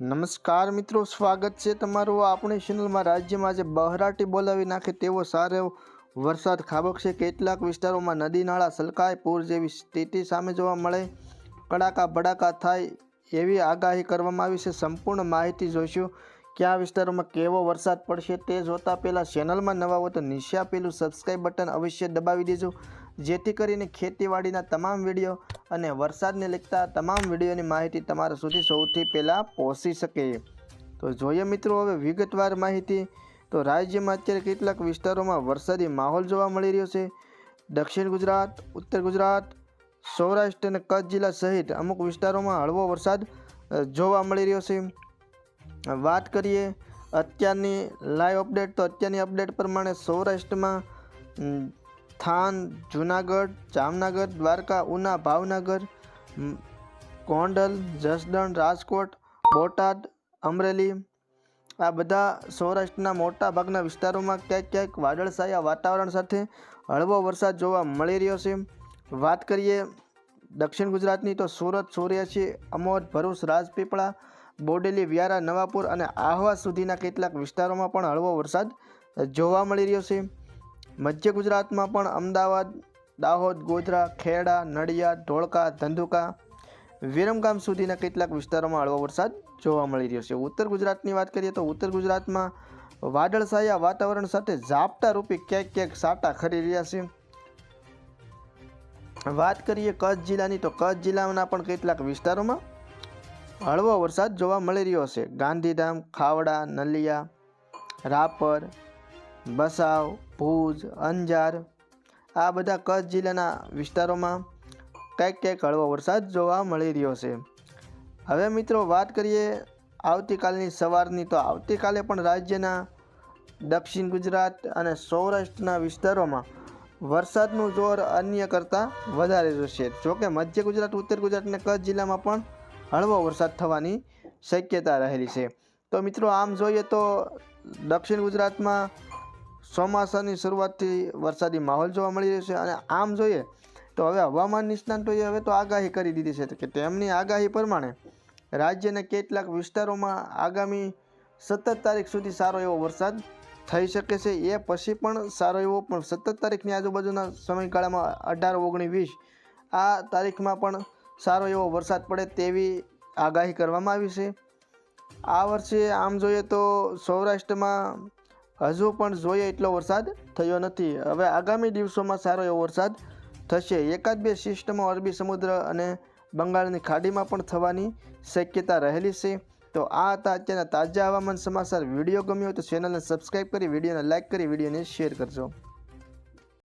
નમસ્કાર મિત્રો, સ્વાગત છે તમારું આપણી ચેનલમાં। રાજ્યમાં આજે બહરાટી બોલાવી નાખે તેવો સારો વરસાદ ખાબકશે। કેટલાક વિસ્તારોમાં નદી નાળા છલકાય, પૂર જેવી સ્થિતિ સામે જોવા મળે, કડાકા ભડાકા થાય એવી આગાહી કરવામાં આવી છે। સંપૂર્ણ માહિતી જોઈશું। કયા વિસ્તારોમાં કેવો વરસાદ પડશે તે જોતા પહેલાં ચેનલમાં નવા હો તો નીચે આપેલું સબસ્ક્રાઈબ બટન અવશ્ય દબાવી દેજો, જેથી કરીને ખેતીવાડીના તમામ વિડીયો અને વરસાદને લગતા તમામ વિડીયોની માહિતી તમારા સુધી સૌથી પહેલાં પહોંચી શકે। તો જોઈએ મિત્રો હવે વિગતવાર માહિતી। તો રાજ્યમાં અત્યારે કેટલાક વિસ્તારોમાં વરસાદી માહોલ જોવા મળી રહ્યો છે। દક્ષિણ ગુજરાત, ઉત્તર ગુજરાત, સૌરાષ્ટ્ર અને કચ્છ જિલ્લા સહિત અમુક વિસ્તારોમાં હળવો વરસાદ જોવા મળી રહ્યો છે। વાત કરીએ અત્યારની લાઈવ અપડેટ, તો અત્યારની અપડેટ પ્રમાણે સૌરાષ્ટ્રમાં થાન, જૂનાગઢ, જામનગર, દ્વારકા, ઉના, ભાવનગર, ગોંડલ, જસદણ, રાજકોટ, બોટાદ, અમરેલી આ બધા સૌરાષ્ટ્રના મોટા ભાગના વિસ્તારોમાં ક્યાંક ક્યાંક વાદળછાયા વાતાવરણ સાથે હળવો વરસાદ જોવા મળી રહ્યો છે। વાત કરીએ દક્ષિણ ગુજરાતની તો સુરત, સોર્યાસી, અમોદ, ભરૂચ, રાજપીપળા, બોડેલી, વ્યારા, નવાપુર અને આહવા સુધીના કેટલાક વિસ્તારોમાં પણ હળવો વરસાદ જોવા મળી રહ્યો છે। મધ્ય ગુજરાતમાં પણ અમદાવાદ, દાહોદ, ગોધરા, ખેડા, નડિયાદ, ધોળકા, ધંધુકા, વિરમગામ સુધીના કેટલાક વિસ્તારોમાં હળવો વરસાદ જોવા મળી રહ્યો છે। ઉત્તર ગુજરાતની વાત કરીએ તો ઉત્તર ગુજરાતમાં વાદળછાયા વાતાવરણ સાથે ઝાપટા રૂપી ક્યાંક ક્યાંક સાટા ખરી રહ્યા છે। વાત કરીએ કચ્છ જિલ્લાની તો કચ્છ જિલ્લાના પણ કેટલાક વિસ્તારોમાં હળવો વરસાદ જોવા મળી રહ્યો છે। ગાંધીધામ, ખાવડા, નલિયા, રાપર, બસાવ, ભુજ, અંજાર આ બધા કચ્છ જિલ્લાના વિસ્તારોમાં ક્યાંક ક્યાંક હળવો વરસાદ જોવા મળી રહ્યો છે। હવે મિત્રો વાત કરીએ આવતીકાલની સવારની, તો આવતીકાલે પણ રાજ્યના દક્ષિણ ગુજરાત અને સૌરાષ્ટ્રના વિસ્તારોમાં વરસાદનું જોર અન્ય કરતાં વધારે રહેશે। જોકે મધ્ય ગુજરાત, ઉત્તર ગુજરાત અને કચ્છ જિલ્લામાં પણ હળવો વરસાદ થવાની શક્યતા રહેલી છે। તો મિત્રો આમ જોઈએ તો દક્ષિણ ગુજરાતમાં ચોમાસાની શરૂઆતથી વરસાદી માહોલ જોવા મળી રહ્યો છે અને આમ જોઈએ તો હવે હવામાન નિષ્ણાતોએ હવે તો આગાહી કરી દીધી છે કે તેમની આગાહી પ્રમાણે રાજ્યના કેટલાક વિસ્તારોમાં આગામી 17 તારીખ સુધી સારો એવો વરસાદ થઈ શકે છે। એ પછી પણ સારો એવો, પણ 17 તારીખની આજુબાજુના સમયગાળામાં 18, 19, 20 આ તારીખમાં પણ સારો એવો વરસાદ પડે તેવી આગાહી કરવામાં આવી છે। આ વર્ષે આમ જોઈએ તો સૌરાષ્ટ્રમાં હજુ પણ જોઈએ એટલો વરસાદ થયો નથી। હવે આગામી દિવસોમાં સારો એવો વરસાદ થશે। એકાદ બે સિસ્ટમો અરબી સમુદ્ર અને બંગાળની ખાડીમાં પણ થવાની શક્યતા રહેલી છે। તો આ હતા અત્યારના તાજા હવામાન સમાચાર। વિડીયો ગમ્યો હોય તો ચેનલને સબસ્ક્રાઈબ કરી, વિડીયોને લાઇક કરી, વિડીયોને શેર કરજો।